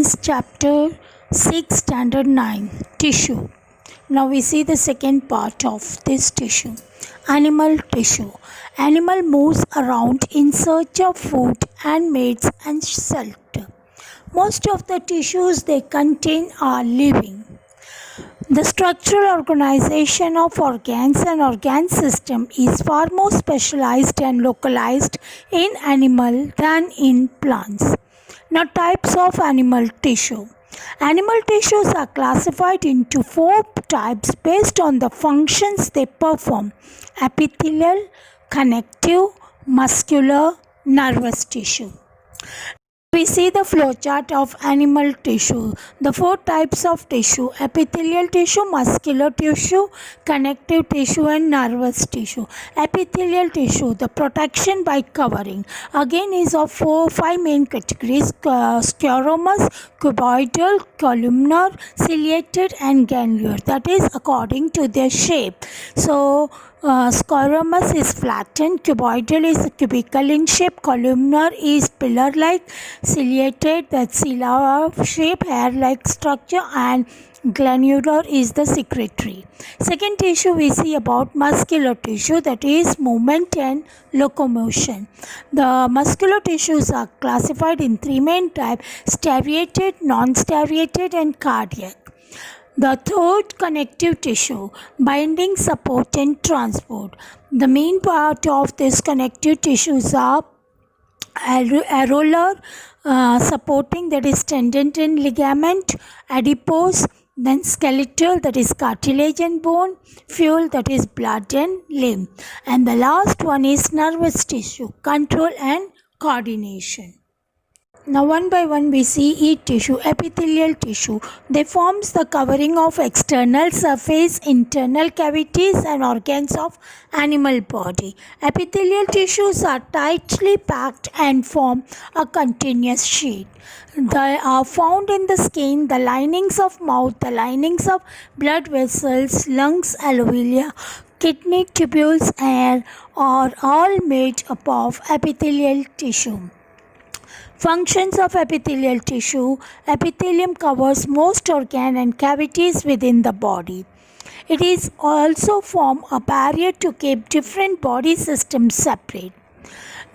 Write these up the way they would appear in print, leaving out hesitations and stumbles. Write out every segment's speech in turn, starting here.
Chapter 6, Standard 9, Tissue. Now we see the second part of this tissue. Animal tissue. Animal moves around in search of food and mates and shelter. Most of the tissues they contain are living. The structural organization of organs and organ system is far more specialized and localized in animal than in plants. Now, types of animal tissue. Animal tissues are classified into four types based on the functions they perform: epithelial, connective, muscular, nervous tissue. We see the flowchart of animal tissue. The four types of tissue: epithelial tissue, muscular tissue, connective tissue and nervous tissue. Epithelial tissue, the protection by covering, again is of five main categories: squamous, cuboidal, columnar, ciliated and granular. That is according to their shape. So squamous is flattened, cuboidal is cubical in shape, columnar is pillar-like, ciliated, that's cilia shape, hair-like structure, and granular is the secretory. Second tissue we see about muscular tissue, that is movement and locomotion. The muscular tissues are classified in three main types: striated, non-striated and cardiac. The third, connective tissue, binding, support and transport. The main part of this connective tissues are areolar, supporting, that is tendon and ligament; adipose, then skeletal, that is cartilage and bone; fuel, that is blood and limb; and the last one is nervous tissue, control and coordination. Now one by one we see each tissue. Epithelial tissue, they forms the covering of external surface, internal cavities and organs of animal body. Epithelial tissues are tightly packed and form a continuous sheet. They are found in the skin, the linings of mouth, the linings of blood vessels, lungs, alveoli, kidney tubules, and are all made up of epithelial tissue. Functions of epithelial tissue. Epithelium covers most organ and cavities within the body. It is also form a barrier to keep different body systems separate.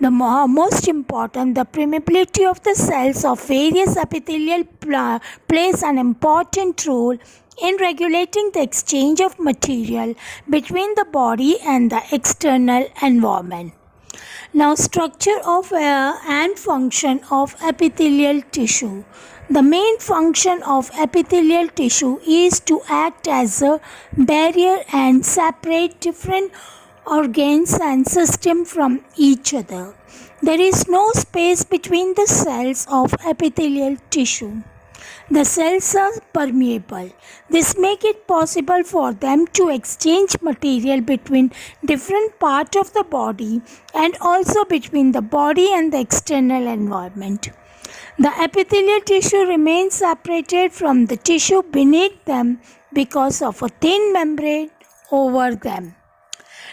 The most important, the permeability of the cells of various epithelial plays an important role in regulating the exchange of material between the body and the external environment. Now, structure of and function of epithelial tissue. The main function of epithelial tissue is to act as a barrier and separate different organs and systems from each other. There is no space between the cells of epithelial tissue. The cells are permeable. This makes it possible for them to exchange material between different parts of the body and also between the body and the external environment. The epithelial tissue remains separated from the tissue beneath them because of a thin membrane over them.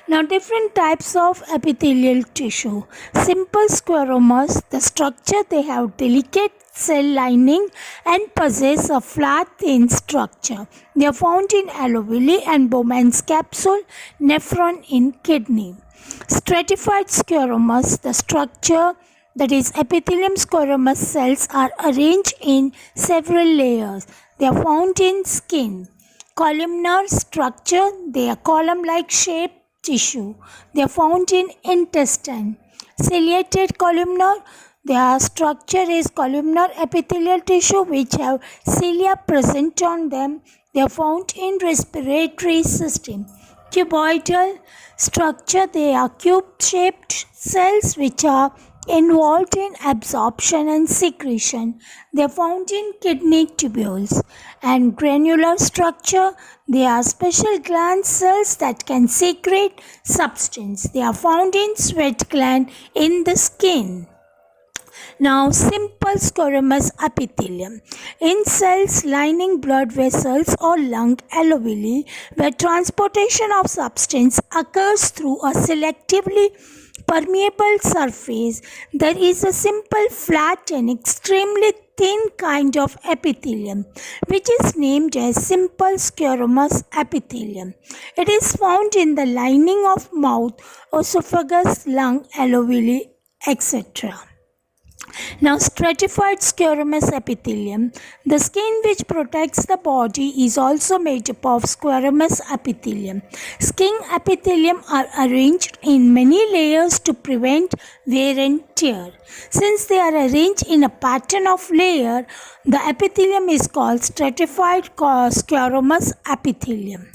Now, different types of epithelial tissue. Simple squamous, the structure they have delicate cell lining and possess a flat thin structure. They are found in alveoli and Bowman's capsule, nephron in kidney. Stratified squamous, the structure, that is epithelium squamous cells are arranged in several layers. They are found in skin. Columnar structure, they are column-like shape tissue. They are found in intestine. Ciliated columnar, their structure is columnar epithelial tissue which have cilia present on them. They are found in respiratory system. Cuboidal structure, they are cube-shaped cells which are involved in absorption and secretion. They are found in kidney tubules. And granular structure, they are special gland cells that can secrete substance. They are found in sweat gland in the skin. Now, simple squamous epithelium. In cells lining blood vessels or lung alveoli, where transportation of substance occurs through a selectively permeable surface, there is a simple flat and extremely thin kind of epithelium, which is named as simple squamous epithelium. It is found in the lining of mouth, esophagus, lung, alveoli, etc. Now, stratified squamous epithelium. The skin which protects the body is also made up of squamous epithelium. Skin epithelium are arranged in many layers to prevent wear and tear. Since they are arranged in a pattern of layer, the epithelium is called stratified squamous epithelium.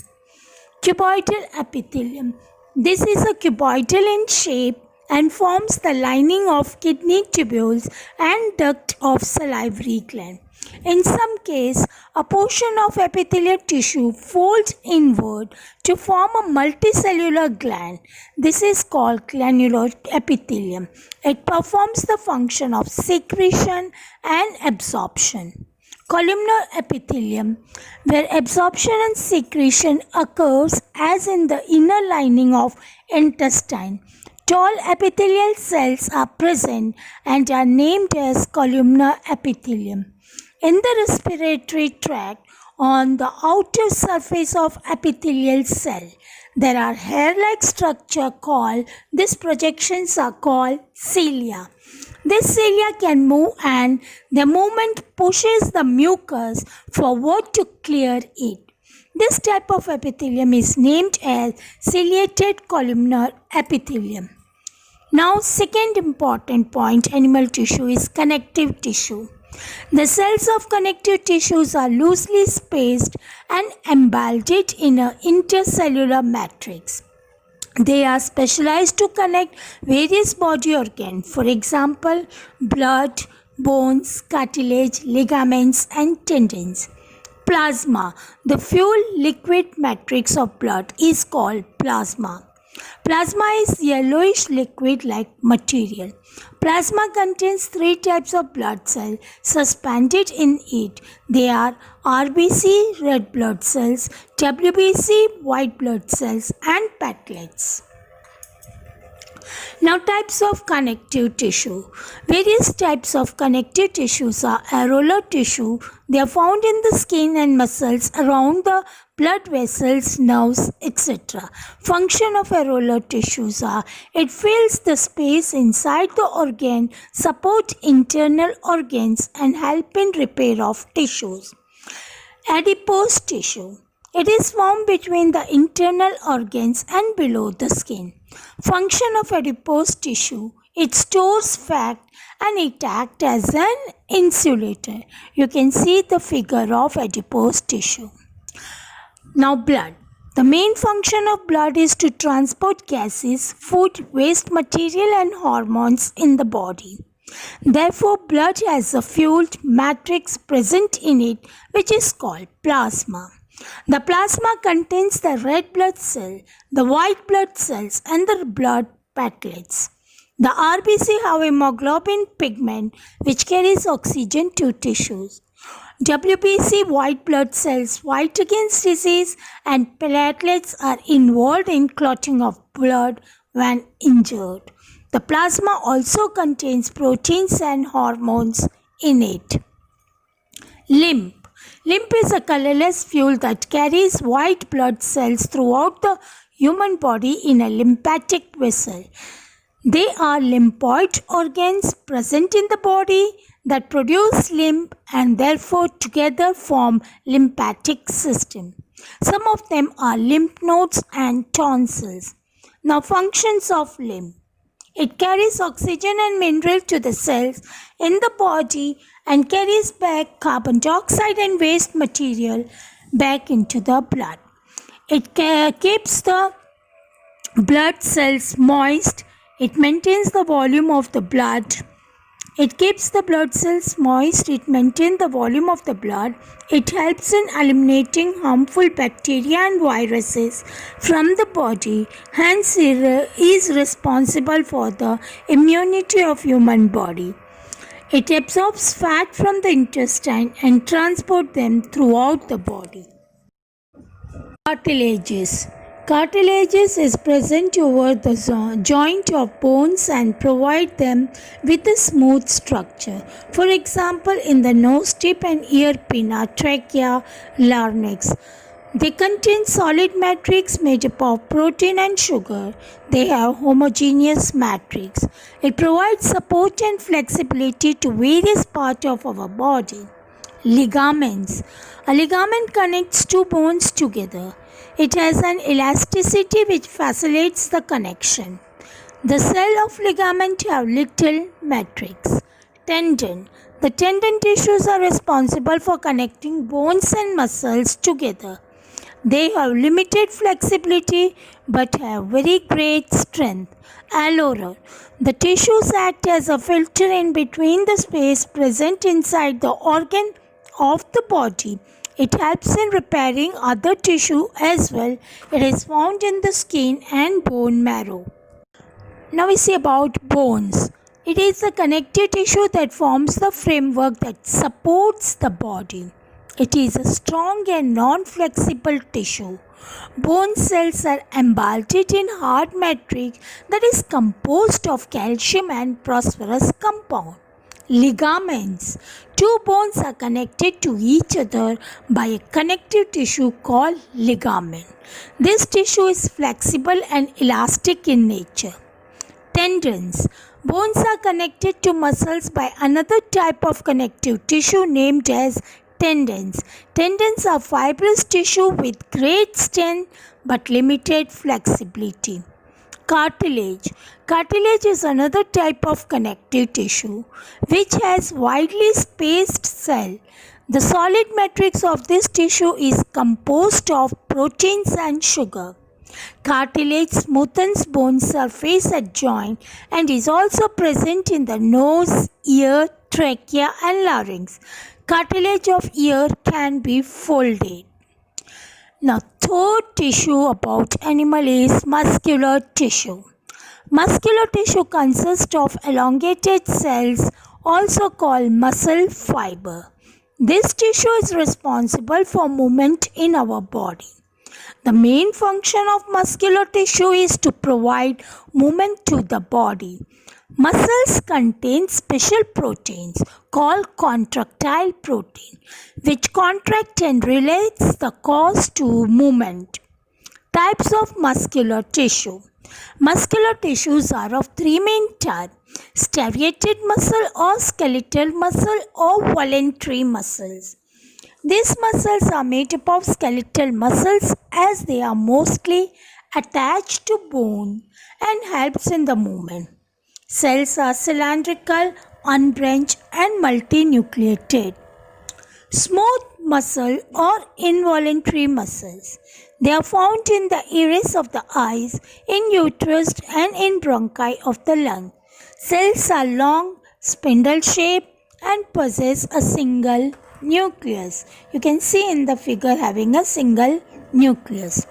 Cuboidal epithelium. This is a cuboidal in shape and forms the lining of kidney tubules and duct of salivary gland. In some case, a portion of epithelial tissue folds inward to form a multicellular gland. This is called granular epithelium. It performs the function of secretion and absorption. Columnar epithelium, where absorption and secretion occurs as in the inner lining of intestine. Tall epithelial cells are present and are named as columnar epithelium. In the respiratory tract, on the outer surface of epithelial cell, there are hair-like structure called, these projections are called cilia. This cilia can move and the movement pushes the mucus forward to clear it. This type of epithelium is named as ciliated columnar epithelium. Now, second important point, animal tissue is connective tissue. The cells of connective tissues are loosely spaced and embedded in an intercellular matrix. They are specialized to connect various body organs, for example, blood, bones, cartilage, ligaments, and tendons. Plasma, the fuel liquid matrix of blood, is called plasma. Plasma is yellowish liquid-like material. Plasma contains three types of blood cells suspended in it. They are RBC, red blood cells, WBC, white blood cells, and platelets. Now, types of connective tissue. Various types of connective tissues are areolar tissue. They are found in the skin and muscles around the blood vessels, nerves, etc. Function of areolar tissues are, it fills the space inside the organ, support internal organs, and help in repair of tissues. Adipose tissue. It is formed between the internal organs and below the skin. Function of adipose tissue, it stores fat and it acts as an insulator. You can see the figure of adipose tissue. Now, blood. The main function of blood is to transport gases, food, waste material, and hormones in the body. Therefore, blood has a fueled matrix present in it, which is called plasma. The plasma contains the red blood cell, the white blood cells, and the blood platelets. The RBC have hemoglobin pigment which carries oxygen to tissues. WBC white blood cells fight against disease, and platelets are involved in clotting of blood when injured. The plasma also contains proteins and hormones in it. Lymph. Lymph is a colorless fluid that carries white blood cells throughout the human body in a lymphatic vessel. They are lymphoid organs present in the body that produce lymph and therefore together form lymphatic system. Some of them are lymph nodes and tonsils. Now, functions of lymph. It carries oxygen and mineral to the cells in the body and carries back carbon dioxide and waste material back into the blood. It keeps the blood cells moist. It maintains the volume of the blood. It keeps the blood cells moist. It maintains the volume of the blood. It helps in eliminating harmful bacteria and viruses from the body. Hence, it is responsible for the immunity of human body. It absorbs fat from the intestine and transports them throughout the body. Cartilages. Cartilages is present over the joint of bones and provide them with a smooth structure. For example, in the nose tip and ear pinna, trachea, larynx. They contain solid matrix made up of protein and sugar. They have homogeneous matrix. It provides support and flexibility to various parts of our body. Ligaments. A ligament connects two bones together. It has an elasticity which facilitates the connection. The cell of ligament have little matrix. Tendon. The tendon tissues are responsible for connecting bones and muscles together. They have limited flexibility but have very great strength. Alveolar. The tissues act as a filter in between the space present inside the organ of the body. It helps in repairing other tissue as well. It is found in the skin and bone marrow. Now we see about bones. It is the connective tissue that forms the framework that supports the body. It is a strong and non-flexible tissue. Bone cells are embalmed in hard matrix that is composed of calcium and phosphorus compound. Ligaments. Two bones are connected to each other by a connective tissue called ligament. This tissue is flexible and elastic in nature. Tendons. Bones are connected to muscles by another type of connective tissue named as tendons. Tendons are fibrous tissue with great strength but limited flexibility. Cartilage. Cartilage is another type of connective tissue which has widely spaced cell. The solid matrix of this tissue is composed of proteins and sugar. Cartilage smoothens bone surface at joint and is also present in the nose, ear, trachea and larynx. Cartilage of ear can be folded. Now, third tissue about animal is muscular tissue. Muscular tissue consists of elongated cells, also called muscle fiber. This tissue is responsible for movement in our body. The main function of muscular tissue is to provide movement to the body. Muscles contain special proteins called contractile protein, which contract and relates the cause to movement. Types of muscular tissue. Muscular tissues are of three main types: striated muscle or skeletal muscle or voluntary muscles. These muscles are made up of skeletal muscles as they are mostly attached to bone and helps in the movement. Cells are cylindrical, unbranched and multinucleated. Smooth muscle or involuntary muscles. They are found in the iris of the eyes, in uterus and in bronchi of the lung. Cells are long, spindle shaped and possess a single nucleus. You can see in the figure having a single nucleus.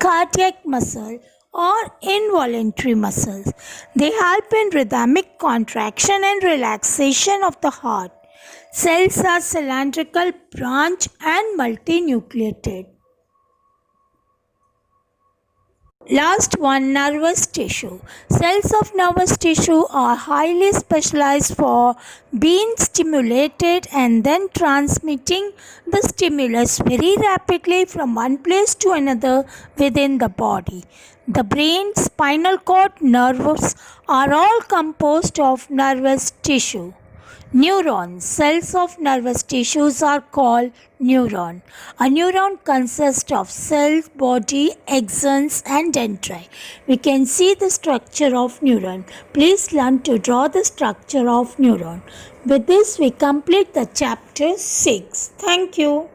Cardiac muscle or involuntary muscles. They help in rhythmic contraction and relaxation of the heart. Cells are cylindrical, branched and multinucleated. Last one, nervous tissue. Cells of nervous tissue are highly specialized for being stimulated and then transmitting the stimulus very rapidly from one place to another within the body. The brain, spinal cord, nerves are all composed of nervous tissue. Neurons. Cells of nervous tissues are called neuron. A neuron consists of cells, body, axons and dendrite. We can see the structure of neuron. Please learn to draw the structure of neuron. With this we complete the chapter 6. Thank you.